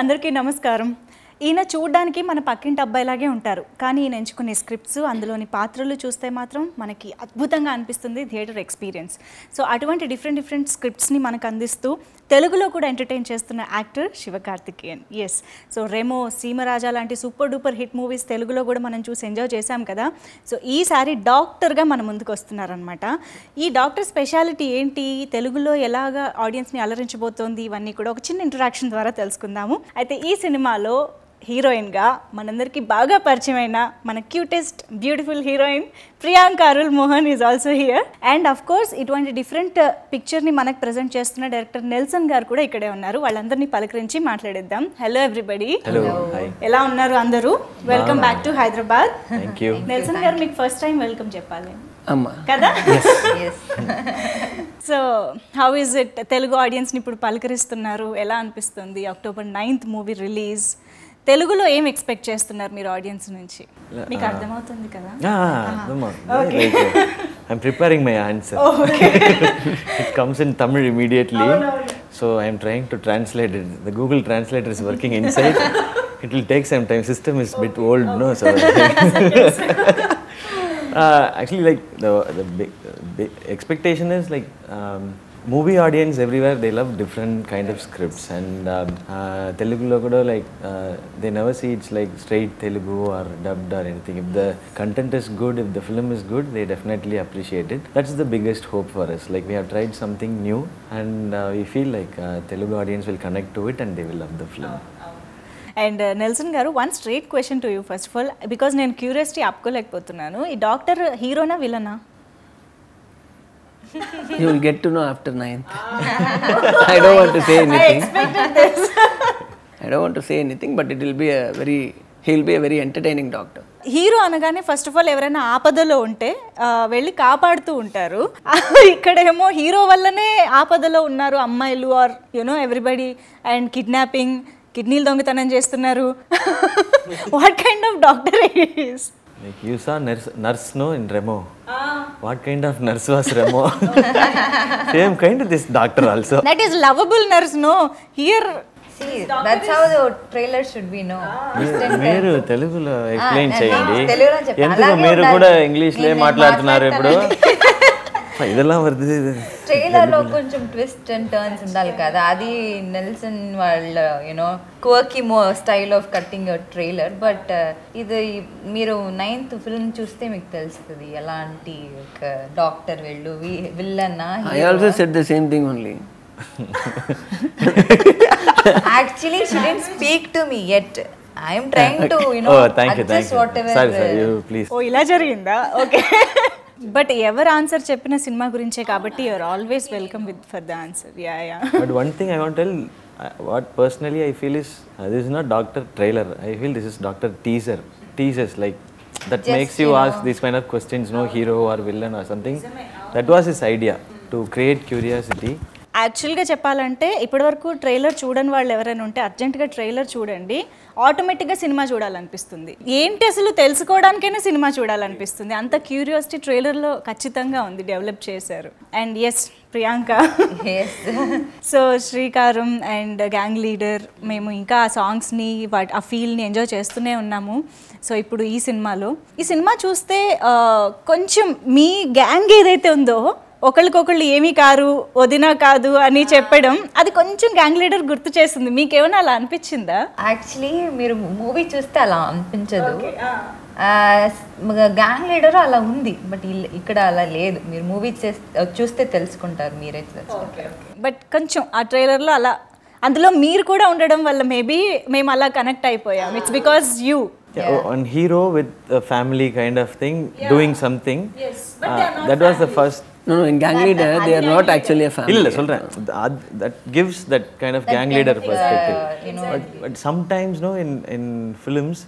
అందరికీ నమస్కారం. ఈయన చూడడానికి మన పక్కింటి అబ్బాయిలాగే ఉంటారు, కానీ ఈయన ఎంచుకునే స్క్రిప్ట్స్ అందులోని పాత్రలు చూస్తే మాత్రం మనకి అద్భుతంగా అనిపిస్తుంది థియేటర్ ఎక్స్పీరియన్స్. సో అటువంటి డిఫరెంట్ స్క్రిప్ట్స్ని మనకు అందిస్తూ తెలుగులో కూడా ఎంటర్టైన్ చేస్తున్న actor Sivakarthikeyan. Yes, so Remo, Seemaraja లాంటి సూపర్ డూపర్ హిట్ మూవీస్ తెలుగులో కూడా మనం చూసి ఎంజాయ్ చేశాం కదా. సో ఈసారి డాక్టర్గా మన ముందుకు వస్తున్నారనమాట. ఈ డాక్టర్ స్పెషాలిటీ ఏంటి, తెలుగులో ఎలాగా ఆడియన్స్ని అలరించబోతోంది, ఇవన్నీ కూడా ఒక చిన్న ఇంటరాక్షన్ ద్వారా తెలుసుకుందాము. అయితే ఈ సినిమాలో హీరోయిన్గా మనందరికీ బాగా పరిచయమైన మన cutest beautiful heroine Priyanka Arul Mohan is also here. And of course ఇటువంటి డిఫరెంట్ పిక్చర్ని మనకు ప్రజెంట్ చేస్తున్న డైరెక్టర్ నెల్సన్ గారు కూడా ఇక్కడే ఉన్నారు. వాళ్ళందరినీ పలకరించి మాట్లాడేద్దాం. హలో ఎవ్రీబడి, ఎలా ఉన్నారు అందరూ? Welcome back to Hyderabad. Nelson గారు, మీకు ఫస్ట్ టైం వెల్కమ్ చెప్పాలి కదా. So how is it, Telugu ఆడియన్స్ని ఇప్పుడు పలకరిస్తున్నారు, ఎలా అనిపిస్తుంది? October 9th movie release. తెలుగులో ఏం ఎక్స్పెక్ట్ చేస్తున్నారు మీరు ఆడియన్స్ నుంచి? మీకు అర్థమవుతుంది కదా? I'm preparing my answer. It comes in Tamil immediately. So I'm trying to translate it. The Google Translator is working inside. It will take some time. System is a bit old, no? So actually, like the big expectation is like movie audience everywhere, they love different kind of scripts, and Telugu lo kuda like they never see it's like straight Telugu or dubbed or anything. If the content is good, if the film is good, they definitely appreciate it. That's the biggest hope for us. Like we have tried something new, and we feel like Telugu audience will connect to it and they will love the film. And Nelson garu, one straight question to you first of all, because నేను curiosity ఆపుకోలేకపోతున్నాను. ఈ doctor హీరోనా విలనా? You will get to know after 9th. I don't want to say anything. I expected this. I don't want to say anything, but it will be he'll be a very entertaining doctor. Hero అనగానే first of all ఎవరైనా ఆపదలో ఉంటే వెళ్ళి కాపాడుతూ ఉంటారు. ఇక్కడేమో hero వల్లనే ఆపదలో ఉన్నారు అమ్మాయిలు, are you know everybody, and kidnapping, కిడ్నీలు దొంగతనం చేస్తున్నారు. What kind of doctor is? Like you saw nurse no in Remo. What kind of nurse was Remo? Same kind of this doctor also. That is lovable nurse, no? Here, see, that's how the trailer should be, no? మీరు తెలుగులో explain చేయండి. ఎందుకు మీరు కూడా ఇంగ్లీష్లో మాట్లాడుతున్నారు ఇప్పుడు? ఇదెல்லாம் வருது. ట్రైలర్లో కొంచెం ట్విస్ట్ అండ్ టర్న్స్ ఉండాలి కదా, అది నెల్సన్ వాళ్ళ you know quirky style of cutting trailer. But ఇది మీరు 9th ఫిల్మ్ చూస్తే మీకు తెలుస్తుంది ఎలాంటి ఒక డాక్టర్ వెళ్ళు విల్లన్నా. I also said the same thing only. Actually, she didn't speak to me yet. I am trying to, you know, adjust whatever. Sorry, you please. ఓ ఇలా జరిగిందా? ఓకే. బట్ ఎవరు ఆన్సర్ చెప్పిన సినిమా గురించే కాబట్టి you're always welcome with for the answer. Yeah. But one thing I want to tell, what personally I feel is this is not doctor trailer. I feel this is doctor teaser. Teasers like that just makes you ask these kind of questions, no hero or villain or something. That was his idea, to create curiosity. యాక్చువల్గా చెప్పాలంటే ఇప్పటివరకు trailer చూడని వాళ్ళు ఎవరైనా ఉంటే అర్జెంటుగా trailer చూడండి, ఆటోమేటిక్గా సినిమా చూడాలనిపిస్తుంది. ఏంటి అసలు తెలుసుకోవడానికైనా సినిమా చూడాలనిపిస్తుంది. అంత క్యూరియాసిటీ ట్రైలర్లో ఖచ్చితంగా ఉంది, డెవలప్ చేశారు. అండ్ ఎస్, ప్రియాంక, సో శ్రీకారం అండ్ గ్యాంగ్ లీడర్, మేము ఇంకా ఆ సాంగ్స్ని ఆ ఫీల్ని ఎంజాయ్ చేస్తూనే ఉన్నాము. సో ఇప్పుడు ఈ సినిమా చూస్తే కొంచెం మీ గ్యాంగ్ ఏదైతే ఉందో ఒకళ్ళకొకళ్ళు ఏమీ కారు, వదినా కాదు అని చెప్పడం, అది కొంచెం గ్యాంగ్ లీడర్ గుర్తు చేస్తుంది. మీకేమైనా అలా అనిపించిందా? యాక్చువల్లీ మీరు మూవీ చూస్తే అలా అనిపించదు, గ్యాంగ్ లీడర్ అలా ఉంది, బట్ ఇక్కడ అలా లేదు. మీరు మూవీ చూస్తే తెలుసుకుంటారు మీరే. బట్ కొంచెం ఆ ట్రైలర్లో అలా, అందులో మీరు కూడా ఉండడం వల్ల మేబీ మేము అలా కనెక్ట్ అయిపోయాం. It's because you one hero with a family kind of thing, doing something. Yes, but that was the first. No, in gang leader they are not actually a family. illa solren that gives that kind of gang leader perspective, you know. But sometimes no, in films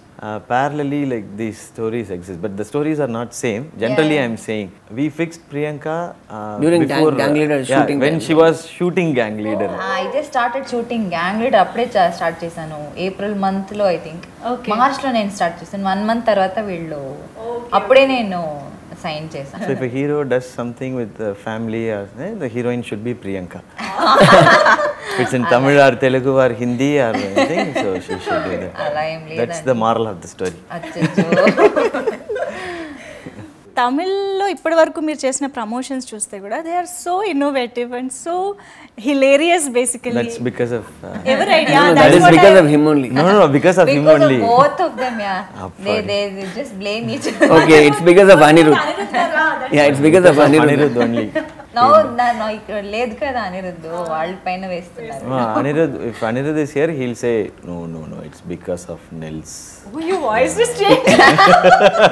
parallelly like these stories exist, but the stories are not same. Generally I am saying we fixed Priyanka during before gang leader shooting, when she was shooting gang leader. I just started shooting gang leader appude start chesanu April month lo, I think March lo nenu start chesanu. 1 month tarvata veello appude nenu sign చేశాను. So if a hero does something with the family, the heroine should be Priyanka. it's in Tamil or Telugu or Hindi or anything, so she should do that. అలా ఏం That's the moral of the story. అచ్చచ్చో. తమిళ్లో ఇప్పటి వరకు మీరు చేసిన promotions చూస్తే కూడా they are so innovative and so hilarious basically. That's because of ఎవరి idea? That is because of him only. no, because of him Because only. of both of them, yeah. They just blame each other. Okay, it's because of Anirudh. Yeah, it's because of Anirudh. Anirudh only. No, ఇక్కడ లేదు కదా అనిరుద్ధు, వాళ్ళ పైన వేస్తున్నారు. Anirudh, if Anirudh is here, he'll say, no, it's because of Nels. Oh, your voice is changed.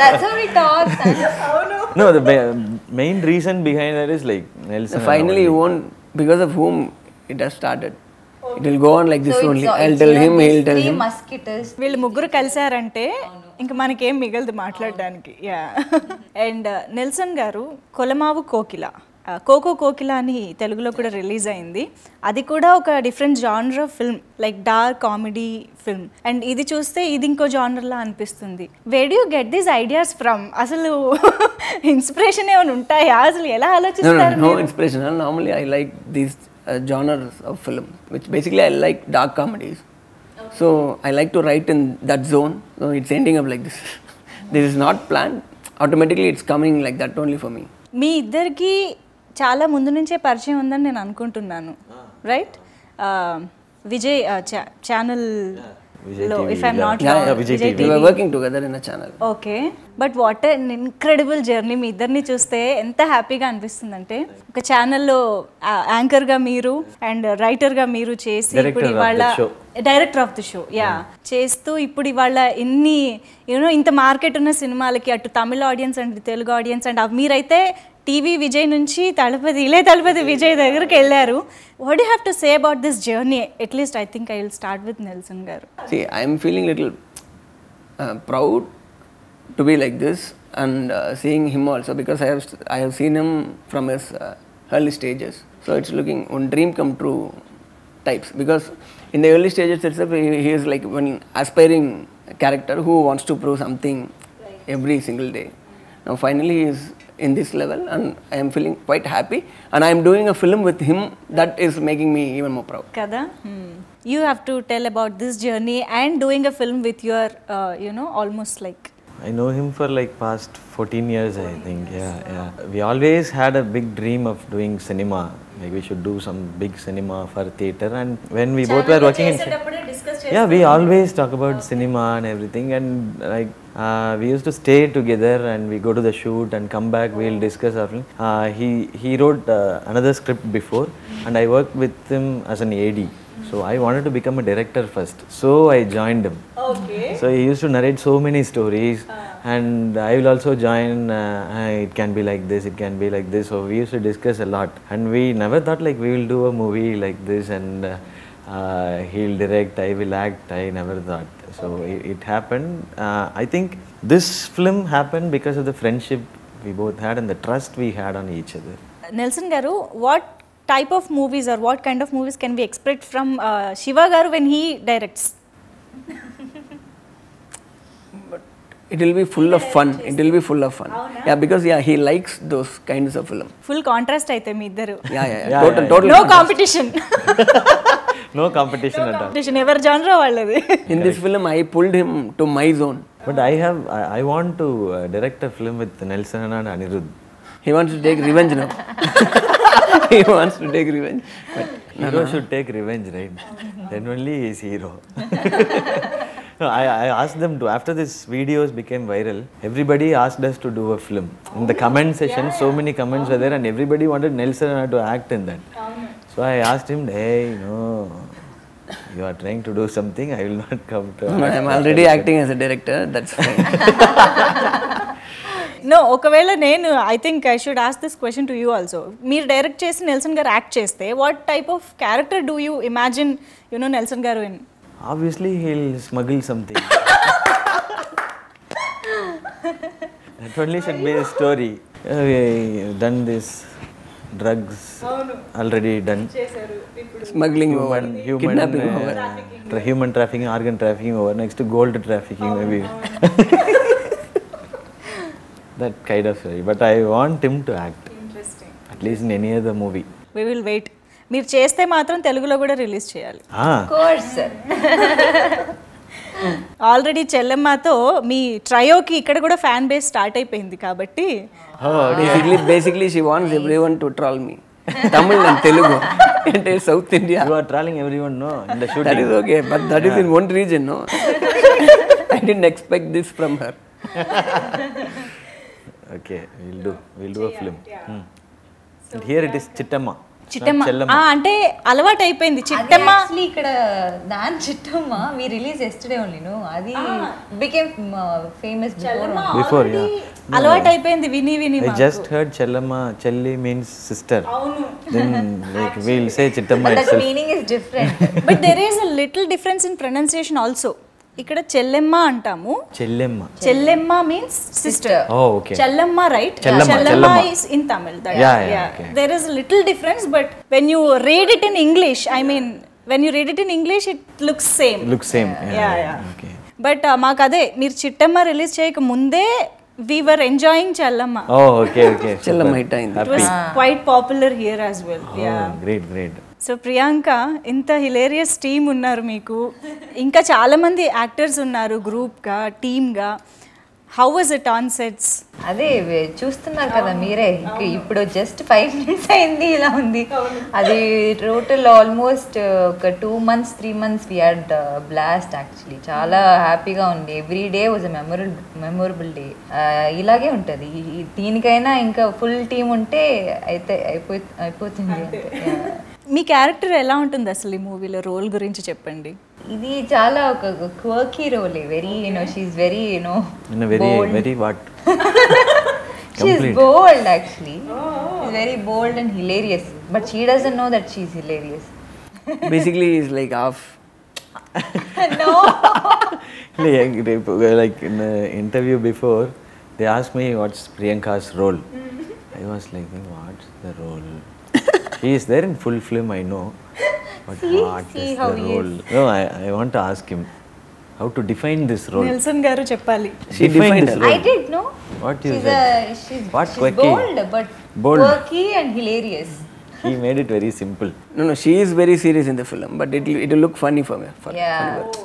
That's how he talks. No, the main reason behind that is like Nelson. Finally, he won't, because of whom it has started. It will go on like this So only. it's- I'll it's, tell you know, him, these he'll tell three him. musketeers. వీళ్ళు ముగ్గురు కలిసారంటే ఇంకా మనకేం మిగలదు మాట్లాడడానికి. Yeah. And Nelson గారు కొలమావు కోకిల, cocoa కోకిల అని తెలుగులో కూడా రిలీజ్ అయింది. అది కూడా ఒక different genre film, like dark comedy film. And ఇది చూస్తే ఇది ఇంకో జానర్లా అనిపిస్తుంది. Where do get these ideas from? అసలు ఇన్స్పిరేషన్ ఏమైనా ఉంటాయా? అసలు ఎలా ఆలోచిస్తారు? No inspirational. Normally, I like these genres of film, which basically I like dark comedies. So I like to write in that zone. So it's ending up like this. This is not planned. Automatically, it's coming like that only for me. మీ ఇద్దరికి చాలా ముందు నుంచే పరిచయం ఉందని నేను అనుకుంటున్నాను, right? Vijay channel లో, if I'm not wrong, Vijay We were working together in a channel. Okay. But what an incredible journey. మీ ఇద్దరిని చూస్తే ఎంత హ్యాపీగా అనిపిస్తుందంటే, ఒక ఛానల్లో యాంకర్గా మీరు అండ్ రైటర్గా మీరు చేసి ఇప్పుడు ఇవాళ director of the show, yeah, చేస్తూ ఇప్పుడు ఇవాళ ఇన్ని యూనో ఇంత మార్కెట్ ఉన్న సినిమాలకి అటు Tamil audience and Telugu audience and మీరైతే టీవీ విజయ్ నుంచి తలపతి విజయ్ దగ్గరికి వెళ్ళారు. What you have to say about this journey? At least I think I will start with Nelson garu. See, I am feeling little proud to be like this and seeing him also, because I have seen him from his early stages. So it's looking one dream come true types, because in the early stages itself he is like one aspiring character who wants to prove something every single day. Now finally he is in this level and I am feeling quite happy, and I am doing a film with him that is making me even more proud. Kada? You have to tell about this journey and doing a film with your, almost like... I know him for like past 14 years, I think. Yeah. We always had a big dream of doing cinema. Like we should do some big cinema for theatre. And when we both were working in... Yeah, we always talk about cinema and everything. And like we used to stay together and we go to the shoot and come back, we'll discuss our film. He wrote another script before and I worked with him as an AD. So I wanted to become a director first. So I joined him. Okay. So he used to narrate so many stories and I will also join, it can be like this, it can be like this. So we used to discuss a lot and we never thought like we will do a movie like this and he'll direct, I will act. I never thought. So it happened. I think this film happened because of the friendship we both had and the trust we had on each other. Nelson garu, what type of movies or what kind of movies can we expect from Shiva garu when he directs? But it will be full of fun. It will be full of fun. Yeah, because he likes those kinds of film. Full contrast aithe మీ ఇద్దరు. Yeah. Total. No competition. No competition at all. Competition ఎవరి genre వాళ్ళది. In this film, I pulled him to my zone. But I want to direct a film with Nelson and Anirudh. He wants to take revenge now. He wants to take revenge. But Hero should take revenge, right? Then only he is hero. No, I asked them to, after this videos became viral, everybody asked us to do a film. In the comment section, so many comments were there and everybody wanted Nelson to act in that. So I asked him, hey, no, you are trying to do something, I will not come to no, I'm already acting as a director, that's fine. No, ఒకవేళ నేను I think I should ask this question to you also. మీరు direct చేసి నెల్సన్ గారు act చేస్తే what type of character do you imagine Nelson గారు in? Obviously, he'll smuggle something. That only should be a story. We done this, drugs already done. Smuggling over, kidnapping over. Human trafficking, organ trafficking over. Next to gold trafficking maybe. That kind of story. But I want him to act. Interesting. At least in any other movie. We will wait. మీరు చేస్తే మాత్రం తెలుగులో కూడా release చేయాలి. Course already చెల్లెమ్మతో మీ ట్రయోకి ఇక్కడ కూడా fan base start అయిపోయింది కాబట్టి basically she wants everyone to troll me. Tamil and Telugu. Entire South India. You are trolling everyone, no? In the shooting. That is okay, but that is in one region, no? I didn't expect this from her. Okay, we'll do a film. And here it is Chittamma. Chittamma Chellamma. అంటే అలవాటు అయిపోయింది Chittamma. Actually ఇక్కడ దాని Chittamma we release yesterday only no అది became famous Before, yeah. అలవాటు అయిపోయింది విని విని I just heard Chellamma. Chelli means sister. Then like we'll say Chittamma that itself. Meaning is different. But there is a little difference in pronunciation also. ఇక్కడ చెల్లెమ్మ అంటాము, Chellamma. Chellemma means sister. Oh, okay. Chellamma right. Chellamma, Chellamma Chellamma. is in Tamil. Yeah, okay. There is a little difference, but when you read it in English, I mean, when you read it in English, it looks same. Looks same. Yeah. Okay. But మాకు అదే మీరు Chittamma release చేయక ముందే we were enjoying Chellamma. Oh, okay. Chellamma Super. hit అయింది. It was quite popular here as well. Yeah. Oh, great. So Priyanka, ఇంత hilarious team ఉన్నారు మీకు, ఇంకా చాలామంది యాక్టర్స్ ఉన్నారు గ్రూప్గా టీమ్గా. How was it on sets? అదే చూస్తున్నారు కదా మీరే, ఇప్పుడు జస్ట్ 5 minutes అయింది ఇలా ఉంది. అది టోటల్ ఆల్మోస్ట్ ఒక 2 months 3 months we had blast. Actually చాలా హ్యాపీగా ఉంది. Every day was a memorable day. ఇలాగే ఉంటుంది. దీనికైనా ఇంకా ఫుల్ టీమ్ ఉంటే అయితే అయిపోతుంది అంటే. మీ క్యారెక్టర్ ఎలా ఉంటుంది అసలు ఈ మూవీలో? రోల్ గురించి చెప్పండి. ఇది చాలా ఒక quirky role. Very she's very In a very what? She's bold actually. She's very bold and hilarious, but she doesn't know that she's hilarious. Basically, it's like half. No. Like in the interview before, they asked me what's Priyanka's role. I was like, what's the role? She is there in full film, I know. But what see is how the he role? No, I want to ask him how to define this role. Nelson గారు చెప్పాలి. She defined this her. role. I did know. What you she's said? she's Quirky? bold, but Bold. quirky and hilarious. He made it very simple. No, she is very serious in the film, but it will look funny for me. Yeah. Funny words.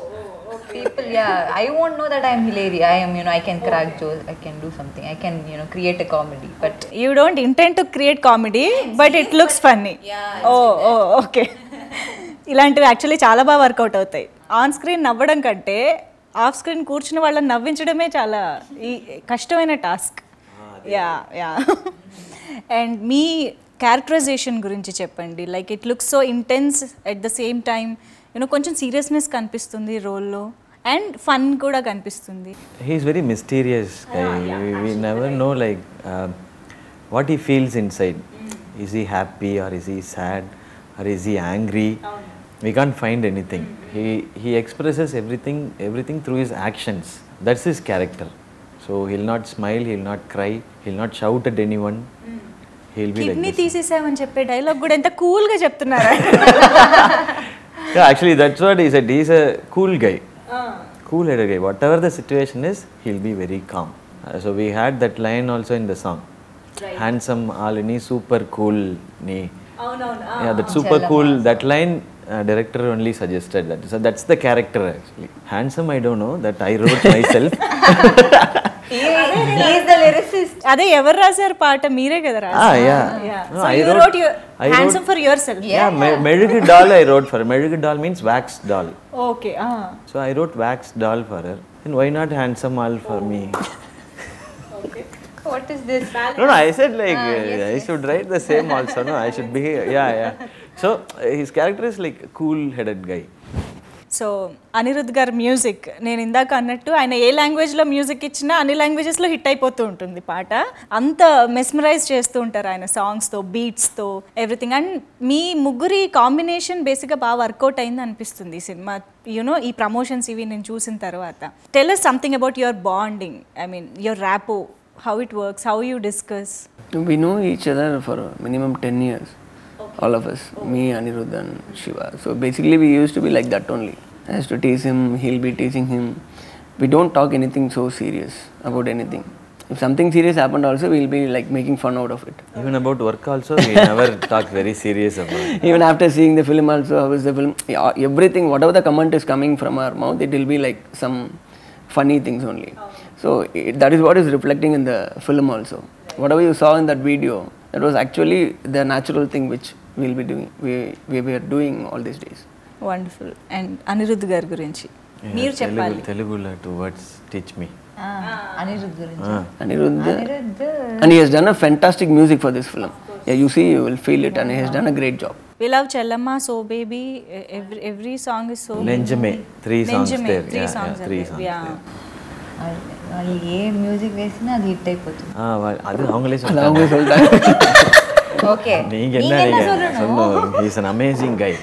People, I won't know that I'm hilarious. I am, I can crack jokes. I can do something. I can, create a comedy. But you don't intent to create comedy, but it looks funny. Okay. ఇలాంటివి actually చాలా బాగా work out అవుతాయి. On screen నవ్వడం కంటే off screen కూర్చుని వాళ్ళని నవ్వించడమే చాలా కష్టమైన టాస్క్. యా. అండ్ మీ క్యారెక్టరైజేషన్ గురించి చెప్పండి. Like it looks so intense at the same time, కొంచెం సీరియస్నెస్ కనిపిస్తుంది రోల్లో, అండ్ ఫన్ కూడా కనిపిస్తుంది. He's very mysterious guy. We never know like what he feels inside. Is he happy or is he sad or is he angry? We can't find anything. He expresses everything through his actions. That's his character. So he'll not smile, he'll not cry, he'll not shout at anyone. He'll be like kidney this. తీసేసామని చెప్పే dialogue కూడా ఎంత కూల్గా చెప్తున్నారా? Yeah, actually that's what he said. He's a cool guy. Cool-headed guy. Whatever the situation is, he'll be very calm. So we had that line also in the song. Handsome, Alini, super cool. Yeah, that super cool. That line, director only suggested that. So that's the character actually. Handsome, I don't know. That I wrote myself. he is the lyricist. అదే ఎవరు రాశారు పాట? మీరే కదా రాశారు. Yeah. No, So I you wrote- wrote your I wrote- handsome for yourself. Yeah, Melugu doll I wrote for her. Melugu doll means wax doll. Okay. So I wrote wax doll for her. And why not handsome all for me? What is this? No, I said like I should write the same also. No, I should be yeah. So his character is like a cool-headed guy. So Anirudh గారి music, నేను ఇందాక అన్నట్టు ఆయన ఏ లాంగ్వేజ్లో music ఇచ్చినా అన్ని లాంగ్వేజెస్లో hit అయిపోతూ ఉంటుంది పాట. అంత మెస్మరైజ్ చేస్తూ ఉంటారు ఆయన సాంగ్స్తో, బీట్స్తో, ఎవ్రీథింగ్. అండ్ మీ ముగ్గురి కాంబినేషన్ బేసిక్గా బాగా వర్కౌట్ అయింది అనిపిస్తుంది ఈ సినిమా. ఈ ప్రమోషన్స్ ఇవి నేను చూసిన తర్వాత. Tell us something about your bonding, I mean your rapport, how it works, how you discuss. We know each other for minimum 10 years. All of us, me, Anirudh and Shiva. So basically we used to be like that only. I used to tease him, he'll be teasing him. We don't talk anything so serious about anything. If something serious happened also, we'll be like making fun out of it. Even about work also, we never talk very serious about it. Even after seeing the film also, how is the film? Yeah, everything, whatever the comment is coming from our mouth, it will be like some funny things only. So that is what is reflecting in the film also. Whatever you saw in that video, that was actually the natural thing which we'll be doing. We were doing all these days. Wonderful. And Anirudh గారి గురించి మీరు చెప్పాలి. Telugulo two words teach me. Anirudh గురించి. Anirudh. Anirudh And he has done a fantastic music for this film. Yeah, you see, you will feel it, and he has done a great job. We love Chellama, So Baby, every song is so Lenjame, 3 songs Lenjame, there. 3 Yeah, songs yeah, are 3 there. songs Yeah. there. వాళ్ళు ఏ music వేసినా అది hit అయిపోతుంది. அது அவங்களே அது அவங்களே சொல்லிட்டாங்க. Okay நீங்க என்ன சொல்லணும். He is an amazing guy.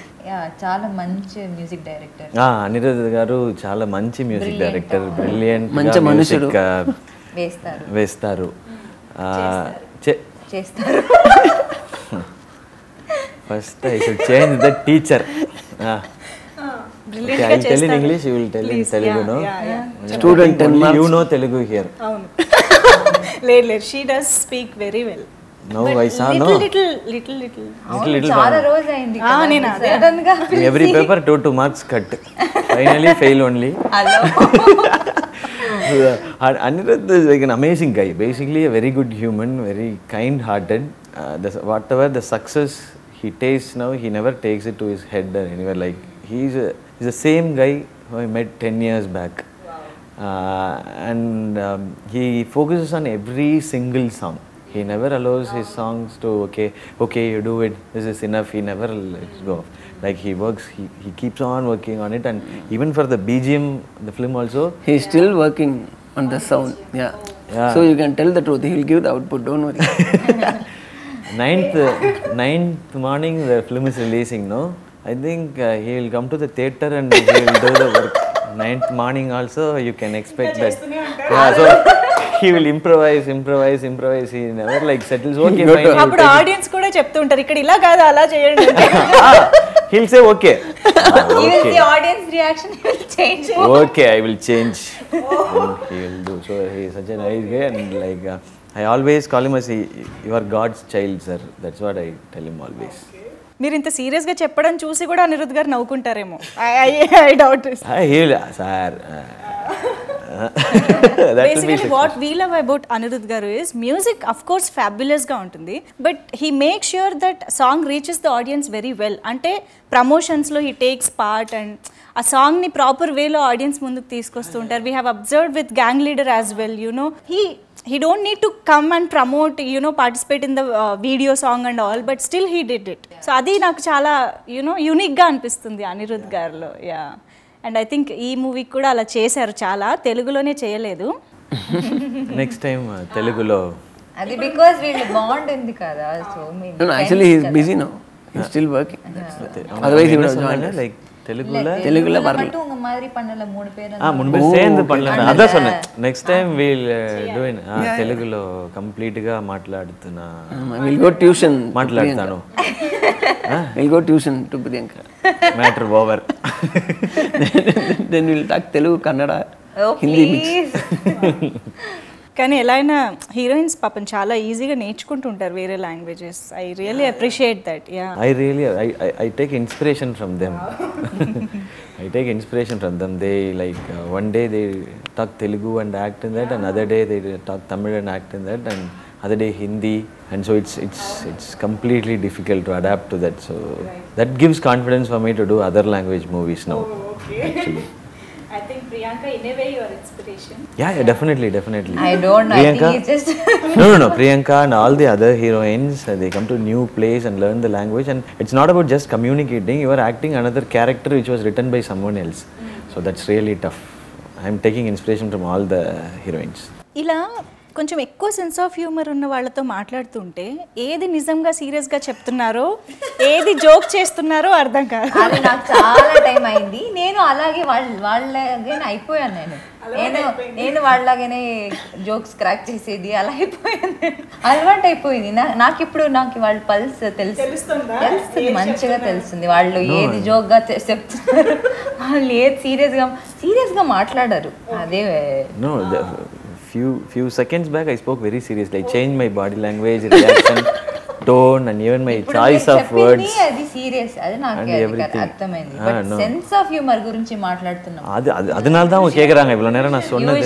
చాలా మంచి మ్యూజిక్ డైరెక్టర్. అనిరుద్ధ్ గారు చాలా మంచి మ్యూజిక్ డైరెక్టర్, బ్రిలియంట్ మంచి మనుషుడు. వేస్తారు చేస్తారు. First I should change the teacher. Brilliant I will tell in English, you will tell in Telugu, no? Student 10 marks. You know Telugu here. అవును. లేదు, she does speak very well. No, I saw, no. Little. చాలా రోజు అయింది. నేను అదే. Sudden గా Every paper 2 marks cut. Finally fail only. Hello. Anirudh is like an amazing guy. Basically a very good human, very kind-hearted. Whatever the success he tastes now, he never takes it to his head or anywhere. Like he's the same guy who I met 10 years back. And he focuses on every single song. He never allows his songs to okay you do it, this is enough. He never lets go. Like he works, he keeps on working on it. And even for the BGM, the film also, He is still working on the sound. Yeah. So you can tell the truth. He will give the output. Don't worry. 9th morning the film is releasing, no? I think he will come to the theater and he will do the work. 9th morning also you can expect that. Yeah, so he will improvise. He never like settles. Okay, fine. అప్పుడు audience కూడా చెప్తూ ఉంటారు, ఇక్కడ ఇలా కాదు అలా చేయండి. He'll say okay. Even the audience reaction will change. Okay, I will change. He will do. So he is such a nice guy, and like I always call him as you are God's child, sir. That's what I tell him always. మీరు ఇంత సీరియస్గా చెప్పడం చూసి కూడా అనిరుద్ధ్ గారు నవ్వుకుంటారేమో. I doubt this. Sir. Basically what we love about Anirudh garu is music of course fabulous ga untundi, but he makes sure that song reaches the audience very well. Ante promotions lo he takes part and a song ni proper way lo audience munduku teesకొస్తుంటారు. We have observed with Gang Leader as well, you know, he don't need to come and promote, you know, participate in the video song and all, but still he did it. So adi నాకు చాలా, you know, unique ga అనిపిస్తుంది అనిరుద్ధ్ గారిలో. Yeah. And I think ఈ movie కూడా అలా చేశారు, చాలా తెలుగులోనే చేయలేదు. నెక్స్ట్ టైం తెలుగులో. అది బికాజ్ వీళ్ళు బాండ్ ఉంది కదా. So No, actually he is busy now. He is still working. Otherwise he would have joined us. Like தெலுங்குல மட்டும் உங்க மாதிரி பண்ணல 3 பேர். முன்பு சேர்ந்து பண்ணல. அதான் சொன்னேன். Next time we'll do it. తెలుగులో కంప్లీట్ గా మాట్లాడుతున్నా. We'll go tuition. మాట్లాడతాను. We'll go tuition to Priyanka. Matter over. Then we'll talk Telugu, Kannada, Oh, Hindi mix. please. కానీ ఎలా అయినా హీరోయిన్స్ పాపం చాలా ఈజీగా నేర్చుకుంటుంటారు వేరే languages. I really appreciate that. Yeah, I take inspiration from them. I take inspiration from them. They like one day they talk Telugu and act in that, and other day they talk Tamil and act in that, and other day Hindi, and so it's completely difficult to adapt to that. So that gives confidence for me to do other language movies now. Actually, I think Priyanka in a way your inspiration. yeah, definitely. I don't know. I think it's just No. Priyanka and all the other heroines, they come to a new place and learn the language, and it's not about just communicating. You are acting another character which was written by someone else. So that's really tough. I'm taking inspiration from all the heroines. ఇలా కొంచెం ఎక్కువ sense of humour ఉన్న వాళ్ళతో మాట్లాడుతుంటే ఏది నిజంగా సీరియస్గా చెప్తున్నారో ఏది జోక్ చేస్తున్నారో అర్థం కాదు. అది నాకు చాలా టైం అయింది. నేను అలాగే వాళ్ళలాగే అయిపోయాను. నేను వాళ్ళలాగానే జోక్స్ క్రాక్ చేసేది అలా అయిపోయాను. అలవాటు అయిపోయింది నాకు. ఇప్పుడు నాకు వాళ్ళ పల్స్ తెలుస్తుంది, మంచిగా తెలుస్తుంది. వాళ్ళు ఏది జోక్గా చెప్తున్నారు, వాళ్ళు ఏది సీరియస్గా మాట్లాడారు. అదే few seconds back I spoke very seriously. I changed my body language, reaction, tone, and even my choice of words. అది సీరియస్, అది నాకు And everything. అర్థమైంది. Ah, but no. Sense of humour గురించి మాట్లాడుతున్నాం. அதனால தான் அவங்க கேக்குறாங்க இவ்வளவு நேரம் நான் சொன்னது.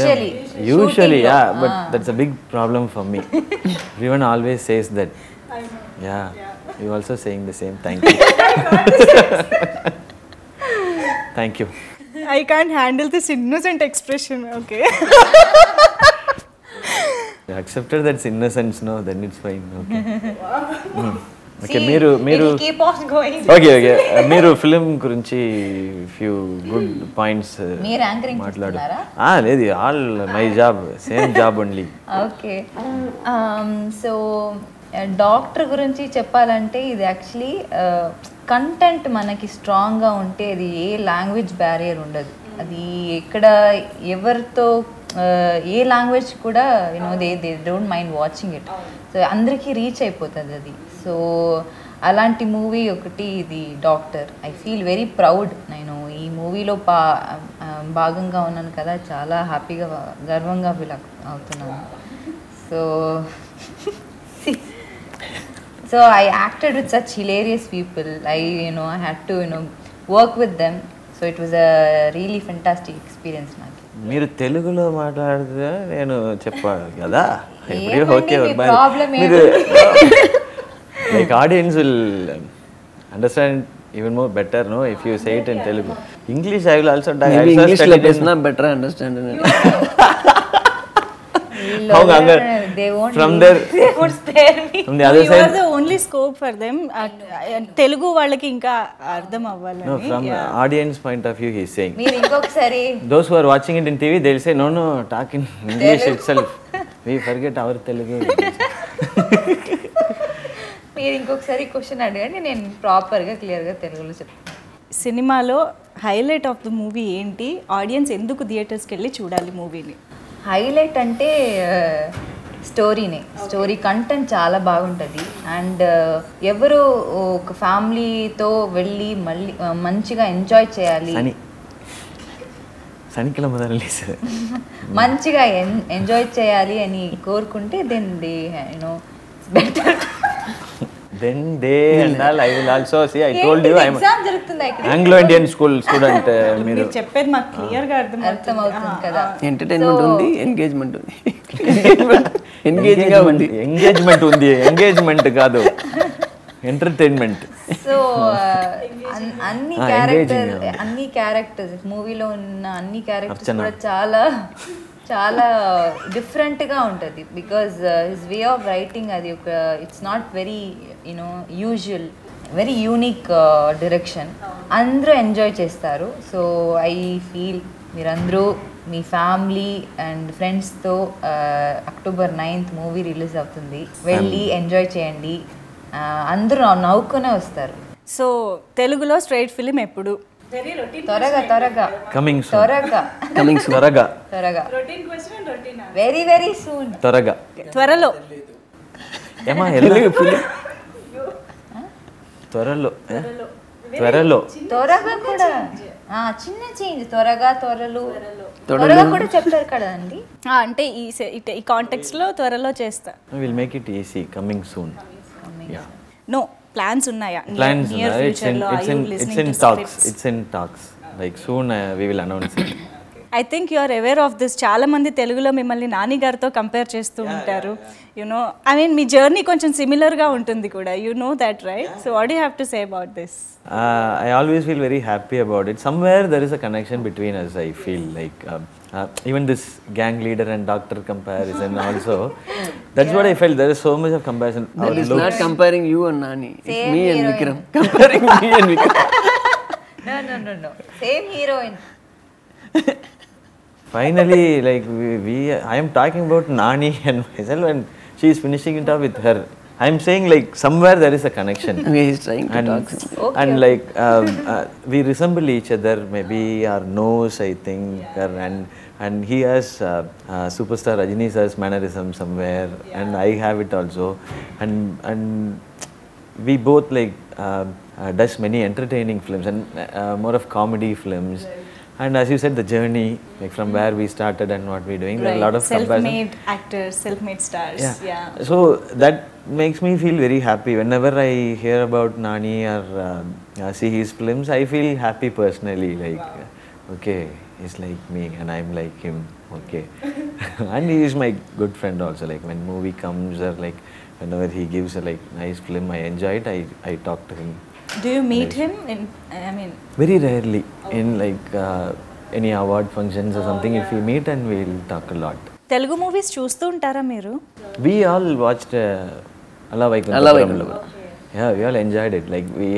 Usually, yeah, but that's a big problem for me. Everyone always says that. Yeah, you also saying the same. Thank you. Thank you. I can't handle this innocent expression. Okay. I accepted that's innocence, no, then it's fine. Okay. Okay, See, మీరు it'll keep on going. Okay మీరు film గురించి few good points మీరు anchoring చేస్తున్నారా? లేదు, all my job, same job only. Okay, so doctor గురించి చెప్పాలంటే ఇది actually content మనకి స్ట్రాంగ్గా ఉంటే అది ఏ లాంగ్వేజ్ బ్యారియర్ ఉండదు. అది ఎక్కడ ఎవరితో ఏ లాంగ్వేజ్ కూడా you know they don't mind watching it. So అందరికీ రీచ్ అయిపోతుంది అది. సో అలాంటి మూవీ ఒకటి ఇది doctor. I feel very proud. నేను ఈ మూవీలో భాగంగా ఉన్నాను కదా, చాలా హ్యాపీగా గర్వంగా ఫీల్ అవుతున్నాను. So I acted with such hilarious people. I had to work with them. So it was a really fantastic experience నాకు. మీరు తెలుగులో మాట్లాడితే నేను చెప్పాను కదా, ఓకే, మీరు like audience will understand even more better, no, if you say it in Telugu. English I will also die. Maybe English like is not better understand it. They won't from there, they would spare me. from the other You side, are the only scope for them. Telugu వాళ్ళకి ఇంకా అర్థం అవ్వాలని. no, from the audience point of view he is saying. మీరు ఇంకొకసారి Those who are watching it in TV, they will say, no, talk in English itself. We forget our Telugu. మీరు ఇంకొకసారి question అడగండి, నేను ప్రాపర్గా క్లియర్గా తెలుగులో చెప్తాను. సినిమాలో హైలైట్ ఆఫ్ ద మూవీ ఏంటి? ఆడియన్స్ ఎందుకు థియేటర్స్కి వెళ్ళి చూడాలి మూవీని? హైలైట్ అంటే స్టోరీనే. స్టోరీ కంటెంట్ చాలా బాగుంటుంది. అండ్ ఎవరు ఒక ఫ్యామిలీతో వెళ్ళి మళ్ళీ మంచిగా ఎంజాయ్ చేయాలి, சனிக்கிழமை தான் ரிலீஸ், మంచిగా ఎంజాయ్ చేయాలి అని కోరుకుంటే then they better. then they and all I will also see. I told you I am exam జరుగుతుంది ఇక్కడ. Anglo-Indian school student. మీరు చెప్పేది మాకు క్లియర్గా అర్థమవుతుంది కదా. ఎంటర్టైన్మెంట్ ఉంది, ఎంగేజ్మెంట్ ఉంది. ఎంగేజింగ్ ఉంది, ఎంగేజ్మెంట్ ఉంది, ఎంగేజ్మెంట్ కాదు, ఎంటర్టైన్మెంట్. సో అన్ని క్యారెక్టర్స్ మూవీలో ఉన్న అన్ని క్యారెక్టర్స్ కూడా చాలా చాలా డిఫరెంట్గా ఉంటుంది. Because his way of writing అది ఒక it's not very usual, very unique direction. అందరూ ఎంజాయ్ చేస్తారు. సో ఐ ఫీల్ మీరందరూ మీ ఫ్యామిలీ అండ్ ఫ్రెండ్స్తో అక్టోబర్ 9th మూవీ రిలీజ్ అవుతుంది, వెళ్ళి ఎంజాయ్ చేయండి. అందరూ నవ్వుకునే వస్తారు. సో తెలుగులో స్ట్రైట్ ఫిలిం ఎప్పుడు? త్వరగా కమింగ్ సూన్, త్వరగా వెరీ వెరీ సూన్, త్వరలో ఏమా త్వరగా కూడా చిన్న చేంజ్. త్వరగా కూడా చెప్తారు కదా అండి. అంటే ఈ కాంటెక్స్ట్ లో త్వరలో చేస్తా. Will make it easy, coming soon. No plans ఉన్నాయా? Plans, it's in talks. Like soon we will announce it. I think you are aware of this. చాలా మంది తెలుగులో మిమ్మల్ని నాని గారితో కంపేర్ చేస్తూ ఉంటారు. ఐ మీన్ మీ జర్నీ కొంచెం సిమిలర్గా ఉంటుంది కూడా. You know that, right? So what you have to say about this? I always feel very happy about it. Somewhere there is a connection between us, I feel like. Even this gang leader and doctor comparison also, that's what I felt. There is so much of comparison. That is not comparing you and Nani. It's me and Vikram. Comparing me and Vikram. No. Same heroine. Finally, like I am talking about Nani and myself, and she is finishing it up with her. I am saying like somewhere there is a connection. He is trying to talk. And like we resemble each other. Maybe our nose, I think, and he has superstar Rajini sir's mannerism somewhere, and I have it also. And we both like does many entertaining films and more of comedy films. And as you said, the journey, like from where we started and what we're doing, there are a lot of comparison. Self-made actors, self-made stars. Yeah. So that makes me feel very happy. Whenever I hear about Nani or see his films, I feel happy personally. Like, okay, he's like me and I'm like him. Okay. And he is my good friend also. Like when movie comes or like whenever he gives a like nice film, I enjoy it. I talk to him. Do you meet him in, I mean, Very rarely in like any award functions or something. If we meet and we'll talk a lot. Telugu movies చూస్తూ ఉంటారా మీరు? We all watched Alla Alla Vaikunthapuramu. Vaikunthapuramu. Yeah, we all enjoyed it. Like we,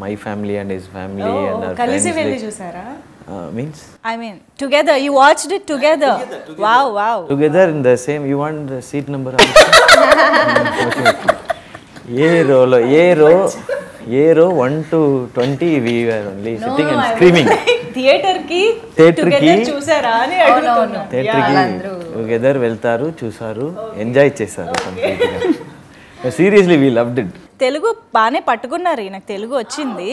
my family and his family and our కలిసి friends. వెళ్ళి Like, చూసారా? means I mean, together. You watched it together. Wow, wow. together in the same. You want the seat number? Okay. A row 1 to 20. We were only sitting and screaming. Theatre కి Theatre కి together చూసారా అని అడుగుతున్నా. Theatre కి together వెళ్తారు, చూసారు, enjoy చేశారు కంప్లీట్గా. Seriously we loved it. Telugu బాగానే పట్టుకున్నారు. నాకు తెలుగు వచ్చింది.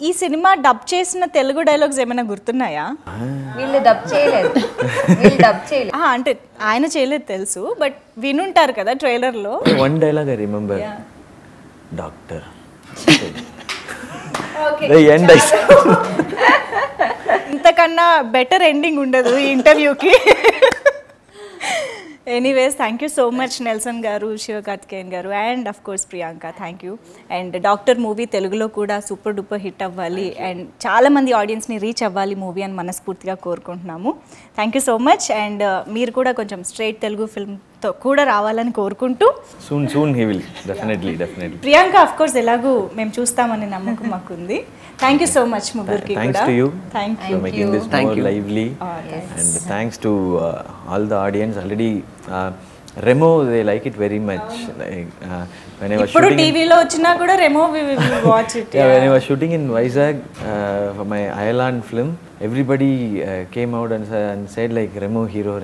ఈ సినిమా డబ్ చేసిన తెలుగు డైలాగ్స్ ఏమైనా గుర్తున్నాయా? వీళ్ళు డబ్ చేయలేదు. అంటే ఆయన చేయలేదు తెలుసు, బట్ వినుంటారు కదా ట్రైలర్ లో. One dialogue I remember, doctor. ఇంతకన్నా బెటర్ ఎండింగ్ ఉండదు ఈ ఇంటర్వ్యూకి. Anyways, thank you so much Nelson గారు, శివకార్తికేయన్ గారు, and of course Priyanka. Thank you. And doctor movie తెలుగులో కూడా సూపర్ డూపర్ హిట్ అవ్వాలి అండ్ చాలామంది ఆడియన్స్ని రీచ్ అవ్వాలి మూవీ అని మనస్ఫూర్తిగా కోరుకుంటున్నాము. Thank you so much. And మీరు కూడా కొంచెం స్ట్రైట్ తెలుగు ఫిల్మ్తో కూడా రావాలని కోరుకుంటూ, soon he will definitely. Priyanka of course ఎలాగూ మేము చూస్తామని నమ్మకం మాకుంది. థ్యాంక్ యూ సో మచ్ ముగ్గురికి Thanks కూడా. to you thank for making this more lively. And thanks to all the audience already. Remo, they like it very much. Like when I was ఇప్పుడు shooting. టీవీలో వచ్చినా కూడా Remo watch it. Yeah, when I was shooting in Vizag for my Ireland film, everybody came out and said like Remo hero,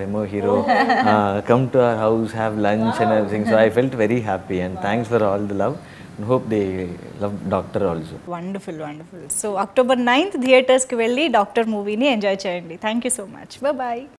come to our house, have lunch and everything. So I felt very happy and thanks for all the love. And hope they love Doctor also. Wonderful. So October 9th థియేటర్స్కి వెళ్ళి doctor మూవీని enjoy చేయండి. Thank you so much. Bye.